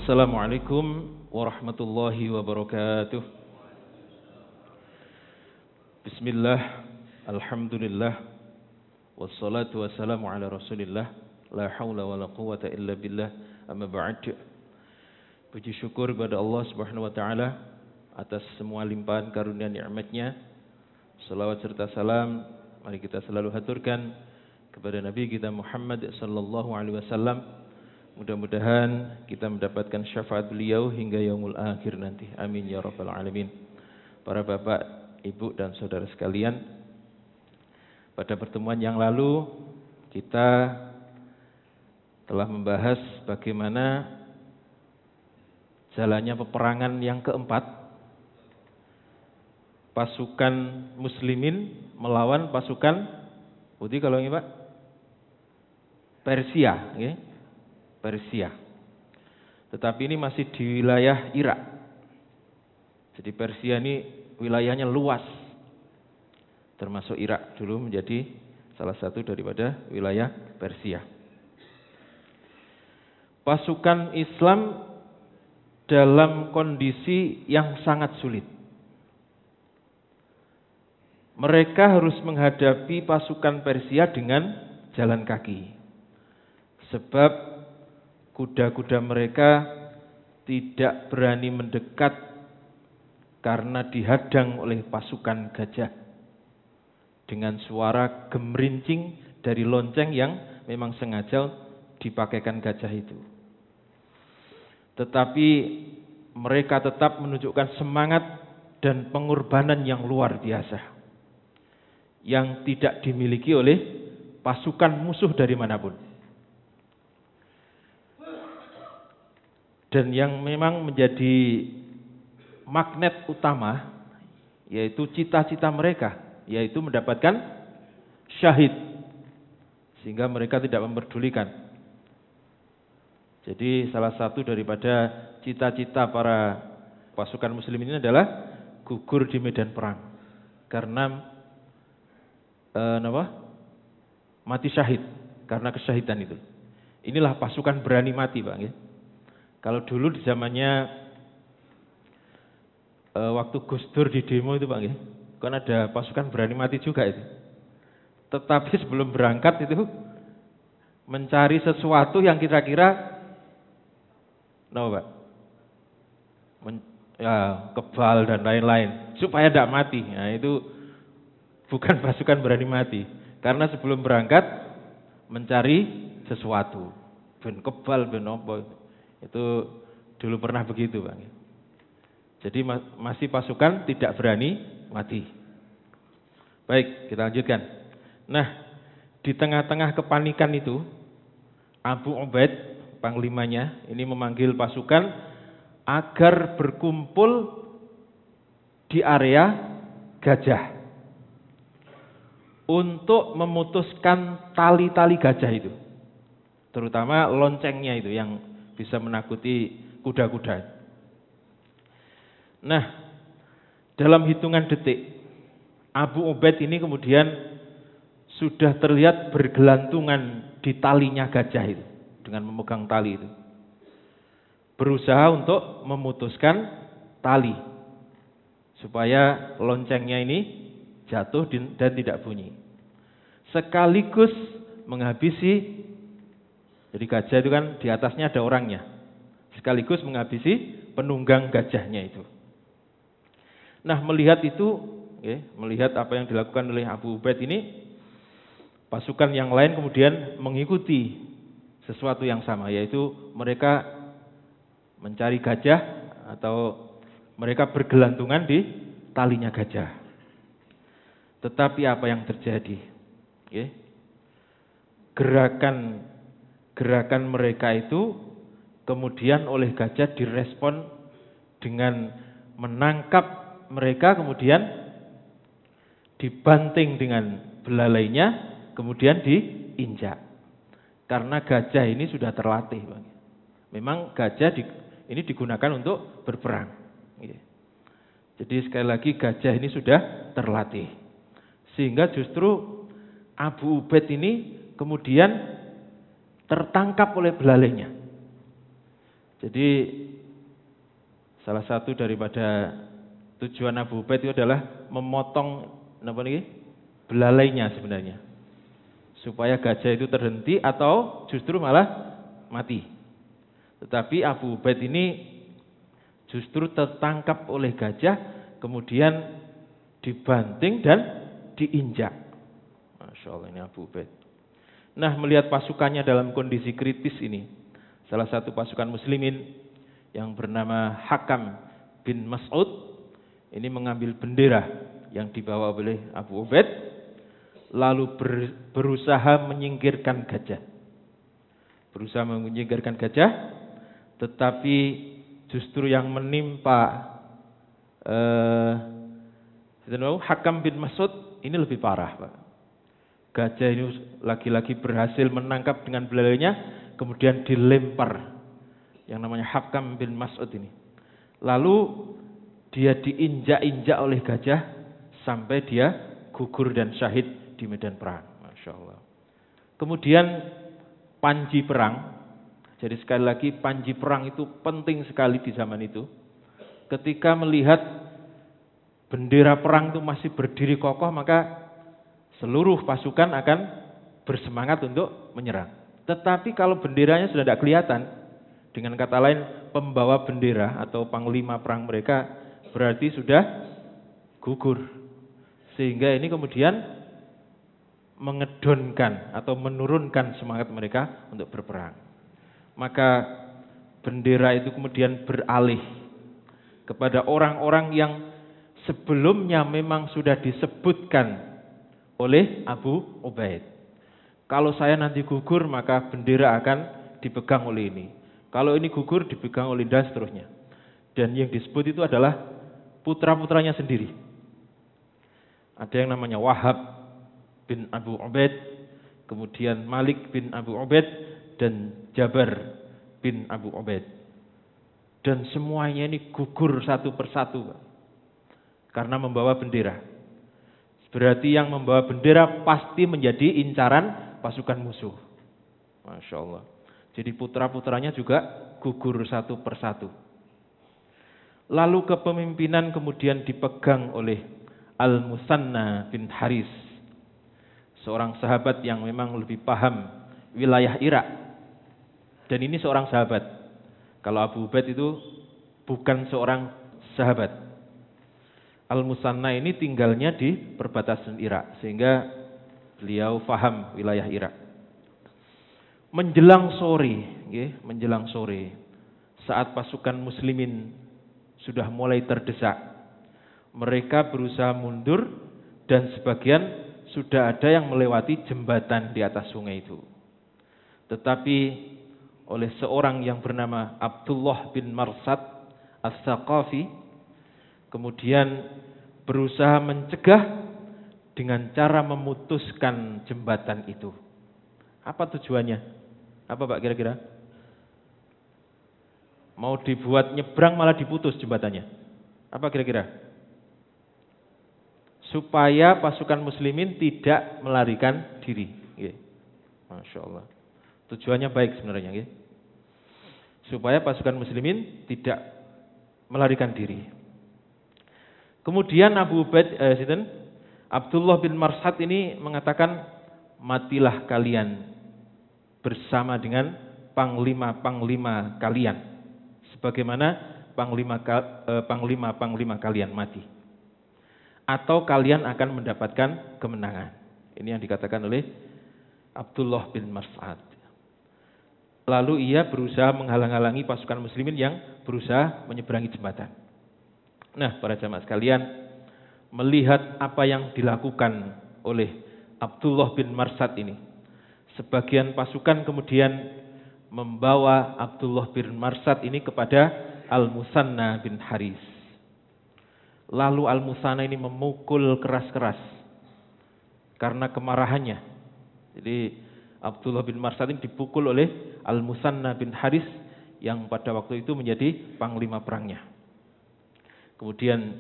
Assalamualaikum warahmatullahi wabarakatuh. Bismillah, alhamdulillah, wassalatu wassalamu ala rasulillah, la hawla wa la quwata illa billah, amma ba'd. Puji syukur kepada Allah subhanahu wa ta'ala atas semua limpahan karunia nikmatnya. Salawat serta salam mari kita selalu haturkan kepada Nabi kita Muhammad sallallahu alaihi wasallam. Mudah-mudahan kita mendapatkan syafaat beliau hingga yaumul akhir nanti. Amin ya rabbal alamin. Para bapak, ibu dan saudara sekalian, pada pertemuan yang lalu kita telah membahas bagaimana jalannya peperangan yang keempat, pasukan muslimin melawan pasukan putih, kalau ini Pak, Persia, ya. Persia. Tetapi ini masih di wilayah Irak. Jadi Persia ini wilayahnya luas. Termasuk Irak dulu menjadi salah satu daripada wilayah Persia. Pasukan Islam dalam kondisi yang sangat sulit. Mereka harus menghadapi pasukan Persia dengan jalan kaki. Sebab kuda-kuda mereka tidak berani mendekat karena dihadang oleh pasukan gajah dengan suara gemerincing dari lonceng yang memang sengaja dipakaikan gajah itu. Tetapi mereka tetap menunjukkan semangat dan pengorbanan yang luar biasa yang tidak dimiliki oleh pasukan musuh dari manapun. Dan yang memang menjadi magnet utama yaitu cita-cita mereka, yaitu mendapatkan syahid, sehingga mereka tidak memperdulikan. Jadi salah satu daripada cita-cita para pasukan muslim ini adalah gugur di medan perang karena mati syahid, karena kesyahidan itu. Inilah pasukan berani mati, Bang, ya. Kalau dulu di zamannya waktu Gus Dur di demo itu, Pak, ya, kan ada pasukan berani mati juga itu. Tetapi sebelum berangkat itu mencari sesuatu yang kira-kira Pak? Kebal dan lain-lain supaya tidak mati. Nah, itu bukan pasukan berani mati. Karena sebelum berangkat mencari sesuatu. Ben kebal, ben apa. Itu dulu pernah begitu, Bang. Jadi masih pasukan tidak berani mati. Baik, kita lanjutkan. Nah, di tengah-tengah kepanikan itu, Abu Ubaid, panglimanya, ini memanggil pasukan agar berkumpul di area gajah untuk memutuskan tali-tali gajah itu, terutama loncengnya itu yang bisa menakuti kuda-kuda. Nah, dalam hitungan detik, Abu Ubaid ini kemudian sudah terlihat bergelantungan di talinya gajah itu, dengan memegang tali itu. Berusaha untuk memutuskan tali, supaya loncengnya ini jatuh dan tidak bunyi. Sekaligus menghabisi, jadi gajah itu kan di atasnya ada orangnya, sekaligus menghabisi penunggang gajahnya itu. Nah, melihat itu, melihat apa yang dilakukan oleh Abu Ubaid ini, pasukan yang lain kemudian mengikuti sesuatu yang sama, yaitu mereka mencari gajah atau mereka bergelantungan di talinya gajah. Tetapi apa yang terjadi? Gerakan mereka itu kemudian oleh gajah direspon dengan menangkap mereka, kemudian dibanting dengan belalainya, kemudian diinjak. Karena gajah ini sudah terlatih, Bang. Memang gajah ini digunakan untuk berperang. Jadi sekali lagi gajah ini sudah terlatih. Sehingga justru Abu Ubaid ini kemudian tertangkap oleh belalainya. Jadi salah satu daripada tujuan Abu Ubaid itu adalah memotong belalainya sebenarnya, supaya gajah itu terhenti atau justru malah mati. Tetapi Abu Ubaid ini justru tertangkap oleh gajah, kemudian dibanting dan diinjak. Masya Allah, ini Abu Ubaid. Nah, melihat pasukannya dalam kondisi kritis ini, salah satu pasukan muslimin yang bernama Hakam bin Mas'ud ini mengambil bendera yang dibawa oleh Abu Ubaid, lalu berusaha menyingkirkan gajah. Berusaha menyingkirkan gajah, tetapi justru yang menimpa Hakam bin Mas'ud ini lebih parah, Pak. Gajah ini lagi-lagi berhasil menangkap dengan belalainya, kemudian dilempar yang namanya Hakam bin Mas'ud ini. Lalu dia diinjak-injak oleh gajah sampai dia gugur dan syahid di medan perang. Masya Allah. Kemudian panji perang. Jadi sekali lagi panji perang itu penting sekali di zaman itu. Ketika melihat bendera perang itu masih berdiri kokoh, maka seluruh pasukan akan bersemangat untuk menyerang. Tetapi kalau benderanya sudah tidak kelihatan, dengan kata lain pembawa bendera atau panglima perang mereka berarti sudah gugur. Sehingga ini kemudian mengedonkan atau menurunkan semangat mereka untuk berperang. Maka bendera itu kemudian beralih kepada orang-orang yang sebelumnya memang sudah disebutkan oleh Abu Ubaid. Kalau saya nanti gugur, maka bendera akan dipegang oleh ini. Kalau ini gugur, dipegang oleh dan seterusnya. Dan yang disebut itu adalah putra-putranya sendiri. Ada yang namanya Wahab bin Abu Ubaid, kemudian Malik bin Abu Ubaid, dan Jabar bin Abu Ubaid. Dan semuanya ini gugur satu persatu, karena membawa bendera. Berarti yang membawa bendera pasti menjadi incaran pasukan musuh. Masya Allah. Jadi putra-putranya juga gugur satu persatu. Lalu kepemimpinan kemudian dipegang oleh Al-Musanna bin Haris, seorang sahabat yang memang lebih paham wilayah Irak. Dan ini seorang sahabat. Kalau Abu Ubaid itu bukan seorang sahabat. Al-Musanna ini tinggalnya di perbatasan Irak, sehingga beliau paham wilayah Irak. Menjelang sore, saat pasukan muslimin sudah mulai terdesak, mereka berusaha mundur dan sebagian sudah ada yang melewati jembatan di atas sungai itu. Tetapi oleh seorang yang bernama Abdullah bin Marsad As-Saqafi kemudian berusaha mencegah dengan cara memutuskan jembatan itu. Apa tujuannya? Apa Pak kira-kira? Mau dibuat nyebrang malah diputus jembatannya. Apa kira-kira? Supaya pasukan muslimin tidak melarikan diri. Masya Allah. Tujuannya baik sebenarnya. Supaya pasukan muslimin tidak melarikan diri. Kemudian Abdullah bin Marsad ini mengatakan, matilah kalian bersama dengan panglima-panglima kalian, sebagaimana panglima-panglima kalian mati, atau kalian akan mendapatkan kemenangan. Ini yang dikatakan oleh Abdullah bin Marsad. Lalu ia berusaha menghalang-halangi pasukan muslimin yang berusaha menyeberangi jembatan. Nah, para jamaah sekalian, melihat apa yang dilakukan oleh Abdullah bin Marsad ini, sebagian pasukan kemudian membawa Abdullah bin Marsad ini kepada Al-Musanna bin Haris. Lalu Al-Musanna ini memukul keras-keras karena kemarahannya. Jadi Abdullah bin Marsad ini dipukul oleh Al-Musanna bin Haris yang pada waktu itu menjadi panglima perangnya. Kemudian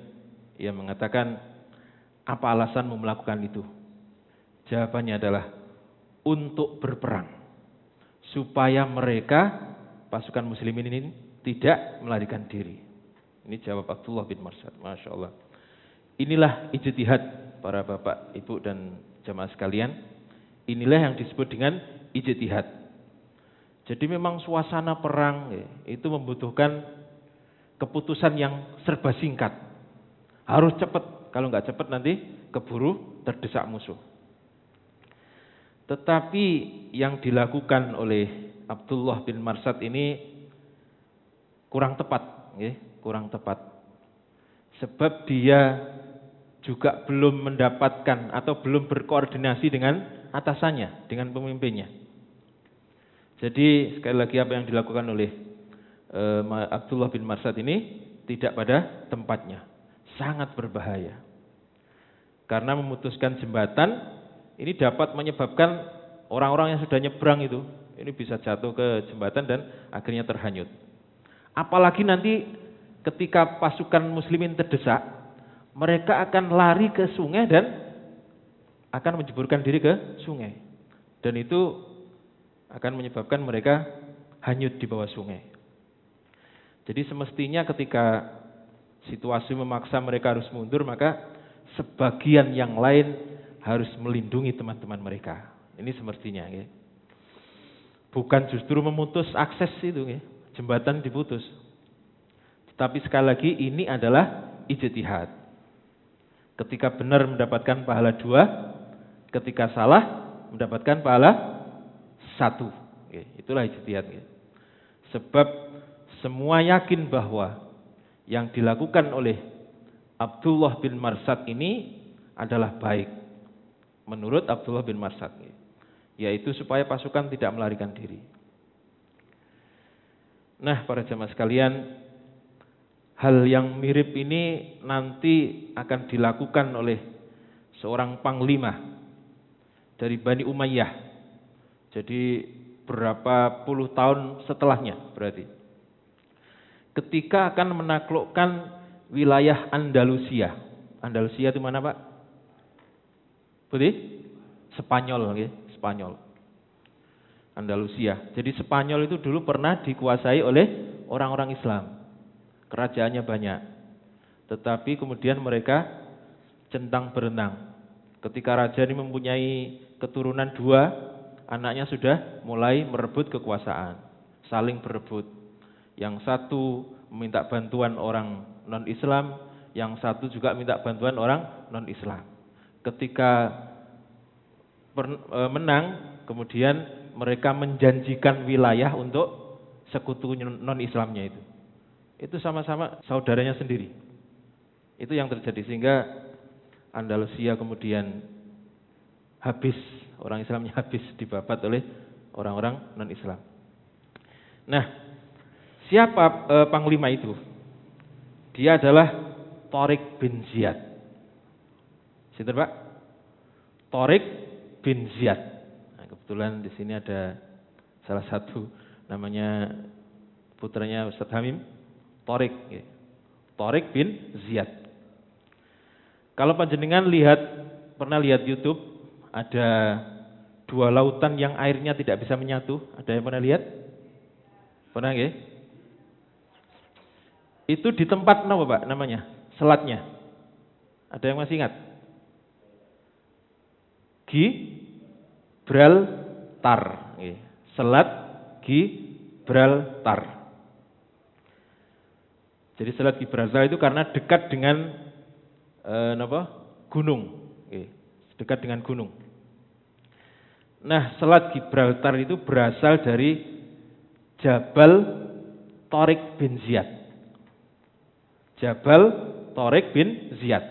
ia mengatakan, apa alasanmu melakukan itu? Jawabannya adalah untuk berperang, supaya mereka pasukan muslimin ini tidak melarikan diri. Ini jawab Abdullah bin Marsad. Masya Allah. Inilah ijtihad para bapak, ibu dan jamaah sekalian. Inilah yang disebut dengan ijtihad. Jadi memang suasana perang itu membutuhkan keputusan yang serba singkat. Harus cepat. Kalau nggak cepat nanti keburu terdesak musuh. Tetapi yang dilakukan oleh Abdullah bin Marsad ini kurang tepat, kurang tepat. Sebab dia juga belum mendapatkan atau belum berkoordinasi dengan atasannya, dengan pemimpinnya. Jadi sekali lagi apa yang dilakukan oleh Abdullah bin Marsad ini tidak pada tempatnya, sangat berbahaya. Karena memutuskan jembatan ini dapat menyebabkan orang-orang yang sudah nyebrang itu ini bisa jatuh ke jembatan dan akhirnya terhanyut. Apalagi nanti ketika pasukan muslimin terdesak, mereka akan lari ke sungai dan akan menjeburkan diri ke sungai. Dan itu akan menyebabkan mereka hanyut di bawah sungai. Jadi semestinya ketika situasi memaksa mereka harus mundur, maka sebagian yang lain harus melindungi teman-teman mereka. Ini semestinya. Bukan justru memutus akses itu, jembatan diputus. Tetapi sekali lagi ini adalah ijtihad. Ketika benar mendapatkan pahala 2, ketika salah mendapatkan pahala 1. Itulah ijtihad. Sebab semua yakin bahwa yang dilakukan oleh Abdullah bin Marsad ini adalah baik. Menurut Abdullah bin Marsad, yaitu supaya pasukan tidak melarikan diri. Nah, para jamaah sekalian, hal yang mirip ini nanti akan dilakukan oleh seorang panglima dari Bani Umayyah. Jadi berapa puluh tahun setelahnya berarti. Ketika akan menaklukkan wilayah Andalusia. Andalusia itu mana, Pak? Putih? Spanyol, Spanyol. Andalusia. Jadi Spanyol itu dulu pernah dikuasai oleh orang-orang Islam. Kerajaannya banyak. Tetapi kemudian mereka centang berenang. Ketika raja ini mempunyai keturunan 2, anaknya sudah mulai merebut kekuasaan. Saling berebut. Yang satu meminta bantuan orang non-Islam, yang satu juga minta bantuan orang non-Islam. Ketika menang, kemudian mereka menjanjikan wilayah untuk sekutu non-Islamnya itu. Itu sama-sama saudaranya sendiri. Itu yang terjadi sehingga Andalusia kemudian habis, orang Islamnya habis dibabat oleh orang-orang non-Islam. Nah, siapa panglima itu? Dia adalah Tariq bin Ziyad. Sinten, Pak? Tariq bin Ziyad. Nah, kebetulan di sini ada salah satu namanya putranya Ustaz Hamim, Tariq. Tariq bin Ziyad. Kalau panjenengan pernah lihat YouTube, ada 2 lautan yang airnya tidak bisa menyatu. Ada yang pernah lihat? Pernah nggih? Itu di tempat apa, Pak, namanya? Selatnya. Ada yang masih ingat? Gibraltar. Selat Gibraltar. Jadi Selat Gibraltar itu karena dekat dengan gunung. Dekat dengan gunung. Nah, Selat Gibraltar itu berasal dari Jabal Tariq bin Ziyad. Jabal Tariq bin Ziyad.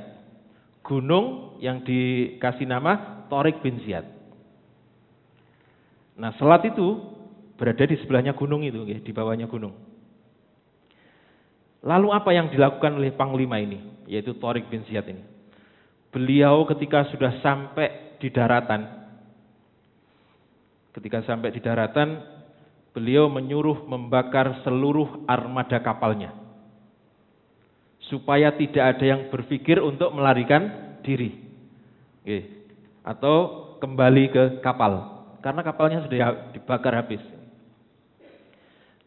Gunung yang dikasih nama Tariq bin Ziyad. Nah, selat itu berada di sebelahnya gunung itu, di bawahnya gunung. Lalu apa yang dilakukan oleh panglima ini, yaitu Tariq bin Ziyad ini? Beliau ketika sudah sampai di daratan, beliau menyuruh membakar seluruh armada kapalnya, supaya tidak ada yang berpikir untuk melarikan diri. Atau kembali ke kapal, karena kapalnya sudah dibakar habis.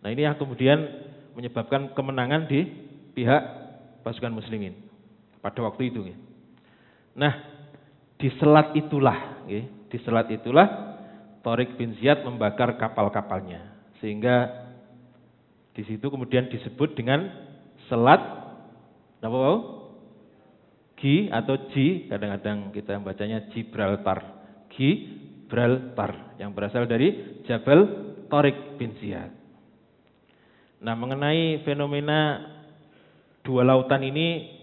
Nah, ini yang kemudian menyebabkan kemenangan di pihak pasukan muslimin pada waktu itu. Nah, di selat itulah Tharik bin Ziyad membakar kapal-kapalnya, sehingga di situ kemudian disebut dengan selat apa? Gi atau Ji, kadang-kadang kita bacanya Gibraltar. Gibraltar yang berasal dari Jabal Tharik bin Ziyad. Nah, mengenai fenomena dua lautan ini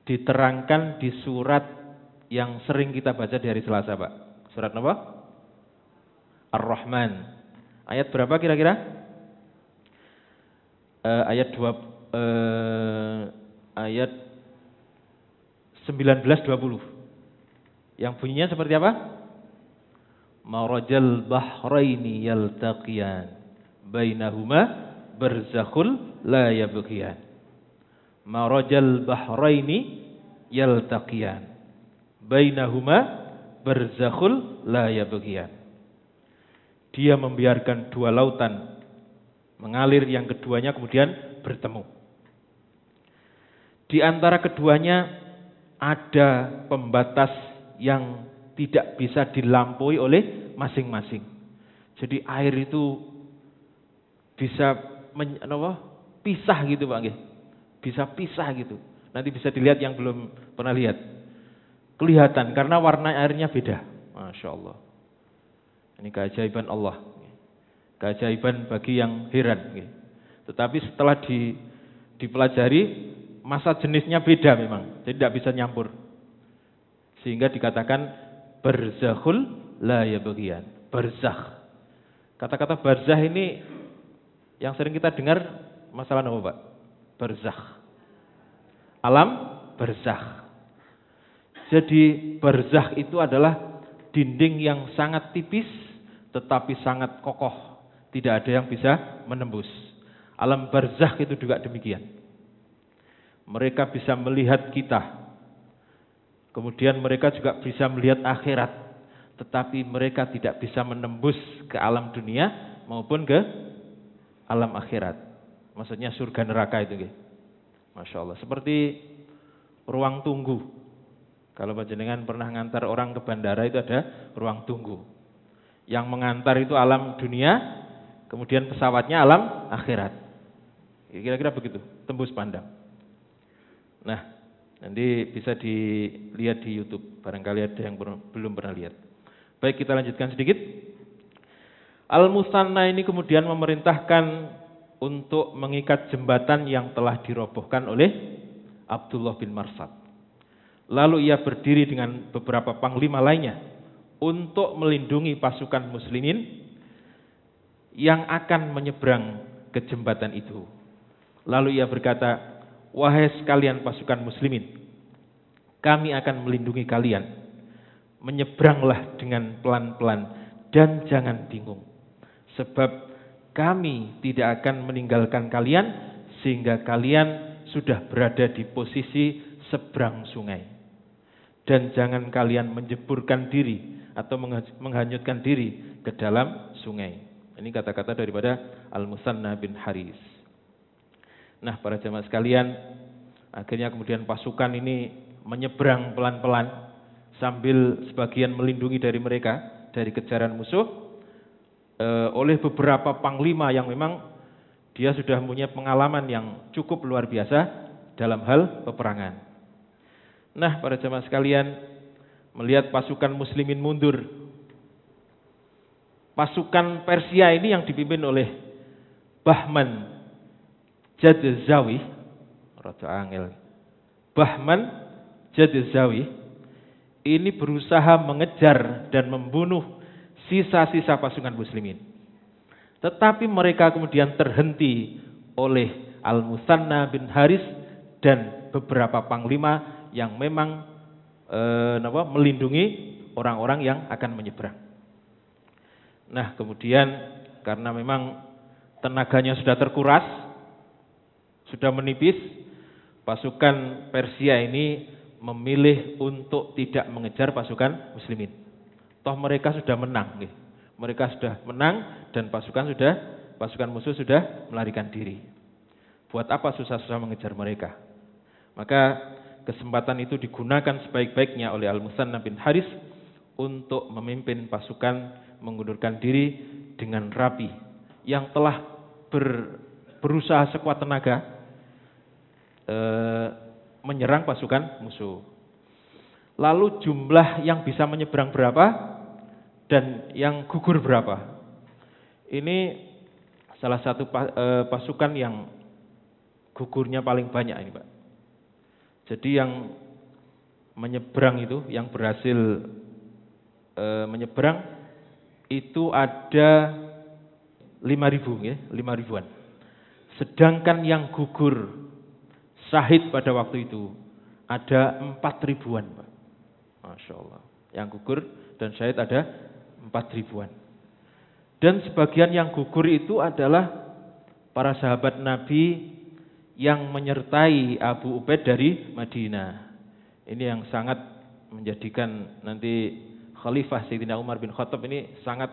diterangkan di surat yang sering kita baca di hari Selasa, Pak. Surat apa? Ar-Rahman. Ayat berapa kira-kira? Ayat 19-20. Yang bunyinya seperti apa? Marajal bahraini yaltaqiyan bainahuma barzakhul la yabghiyan. Marajal bahraini yaltaqiyan bainahuma barzakhul la yabghiyan. Dia membiarkan dua lautan mengalir, yang keduanya kemudian bertemu. Di antara keduanya ada pembatas yang tidak bisa dilampaui oleh masing-masing. Jadi air itu bisa pisah gitu, Pak nggih. Bisa pisah gitu. Nanti bisa dilihat yang belum pernah lihat. Kelihatan karena warna airnya beda. Masya Allah. Ini keajaiban Allah. Keajaiban bagi yang heran. Tetapi setelah dipelajari, masa jenisnya beda memang. Jadi tidak bisa nyampur. Sehingga dikatakan barzakhul la yabghiyan. Barzakh. Kata-kata barzakh ini yang sering kita dengar masalah apa, Pak? Barzakh. Alam barzakh. Jadi barzakh itu adalah dinding yang sangat tipis tetapi sangat kokoh. Tidak ada yang bisa menembus. Alam barzakh itu juga demikian. Mereka bisa melihat kita. Kemudian mereka juga bisa melihat akhirat. Tetapi mereka tidak bisa menembus ke alam dunia maupun ke alam akhirat. Maksudnya surga neraka itu. Masya Allah. Seperti ruang tunggu. Kalau panjenengan pernah ngantar orang ke bandara itu ada ruang tunggu. Yang mengantar itu alam dunia. Kemudian pesawatnya alam akhirat. Kira-kira begitu, tembus pandang. Nah, nanti bisa dilihat di YouTube. Barangkali ada yang belum pernah lihat. Baik, kita lanjutkan sedikit. Al-Musanna ini kemudian memerintahkan untuk mengikat jembatan yang telah dirobohkan oleh Abdullah bin Marsad. Lalu ia berdiri dengan beberapa panglima lainnya untuk melindungi pasukan muslimin yang akan menyeberang ke jembatan itu. Lalu ia berkata, wahai sekalian pasukan muslimin, kami akan melindungi kalian. Menyeberanglah dengan pelan-pelan dan jangan bingung. Sebab kami tidak akan meninggalkan kalian sehingga kalian sudah berada di posisi seberang sungai. Dan jangan kalian menjeburkan diri atau menghanyutkan diri ke dalam sungai. Ini kata-kata daripada Al-Musanna bin Haris. Nah, para jemaah sekalian, akhirnya kemudian pasukan ini menyeberang pelan-pelan sambil sebagian melindungi dari mereka dari kejaran musuh oleh beberapa panglima yang memang dia sudah punya pengalaman yang cukup luar biasa dalam hal peperangan. Nah, para jemaah sekalian, melihat pasukan muslimin mundur, pasukan Persia ini yang dipimpin oleh Bahman Jadzawi, Raja Angel. Bahman Jadzawi ini berusaha mengejar dan membunuh sisa-sisa pasukan muslimin. Tetapi mereka kemudian terhenti oleh Al-Musanna bin Haris dan beberapa panglima yang memang melindungi orang-orang yang akan menyeberang. Nah, kemudian karena memang tenaganya sudah terkuras, sudah menipis, pasukan Persia ini memilih untuk tidak mengejar pasukan muslimin. Toh mereka sudah menang. Mereka sudah menang dan pasukan musuh sudah melarikan diri. Buat apa susah-susah mengejar mereka? Maka kesempatan itu digunakan sebaik-baiknya oleh Al-Musanna bin Haris untuk memimpin pasukan mengundurkan diri dengan rapi yang telah berusaha sekuat tenaga menyerang pasukan musuh. Lalu jumlah yang bisa menyeberang berapa dan yang gugur berapa? Ini salah satu pasukan yang gugurnya paling banyak ini, Pak. Jadi yang menyeberang itu, yang berhasil menyeberang itu ada 5.000 ya, 5.000-an. Sedangkan yang gugur syahid pada waktu itu ada 4.000-an, Pak. Masya Allah. Yang gugur dan syahid ada 4.000-an. Dan sebagian yang gugur itu adalah para sahabat Nabi yang menyertai Abu Ubaid dari Madinah. Ini yang sangat menjadikan nanti Khalifah Sayyidina Umar bin Khattab ini sangat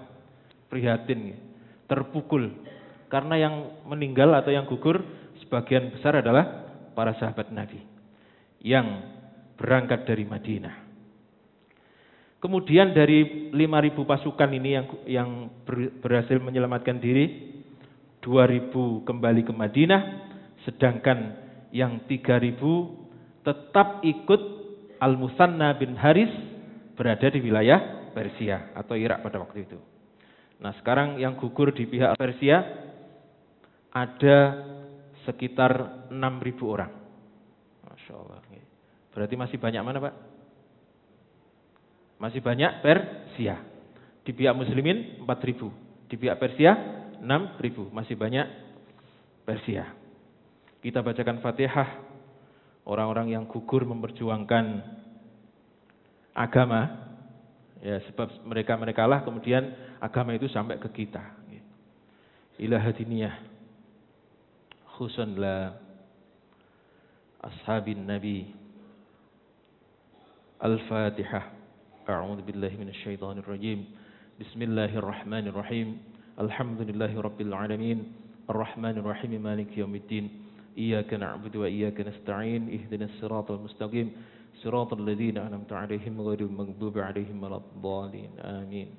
prihatin, terpukul. Karena yang meninggal atau yang gugur sebagian besar adalah para sahabat Nabi yang berangkat dari Madinah. Kemudian dari 5.000 pasukan ini yang berhasil menyelamatkan diri, 2.000 kembali ke Madinah. Sedangkan yang 3.000 tetap ikut Al-Musanna bin Haris berada di wilayah Persia atau Irak pada waktu itu. Nah sekarang yang gugur di pihak Persia ada sekitar 6.000 orang. Masya Allah. Berarti masih banyak mana, Pak? Masih banyak Persia. Di pihak Muslimin 4.000. Di pihak Persia 6.000. Masih banyak Persia. Kita bacakan Fatihah orang-orang yang gugur memperjuangkan agama, ya sebab mereka lah kemudian agama itu sampai ke kita. Ila hadiniyah khusun la ashabin nabi. Al-Fatihah. A'udzu billahi minasyaitonir rajim. Bismillahirrahmanirrahim. Alhamdulillahi rabbil alamin. Ar-Rahmanir Rahim Maliki yaumiddin. Iyyaka na'budu wa iyyaka nasta'in. Ihdinas siratal mustaqim. Siratal ladzina an'amta 'alaihim ghairil maghdubi 'alaihim waladdallin. Amin.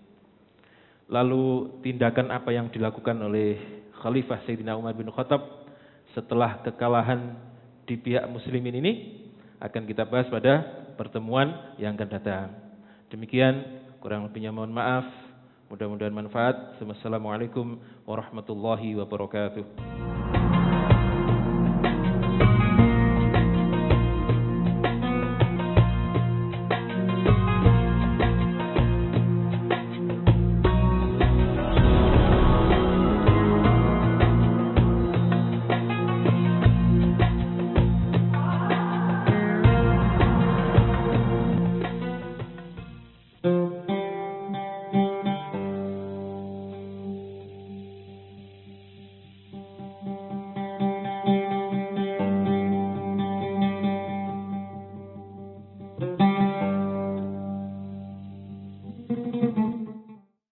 Lalu tindakan apa yang dilakukan oleh Khalifah Sayyidina Umar bin Khattab setelah kekalahan di pihak muslimin ini akan kita bahas pada pertemuan yang akan datang. Demikian, kurang lebihnya mohon maaf. Mudah-mudahan manfaat. Wassalamualaikum warahmatullahi wabarakatuh.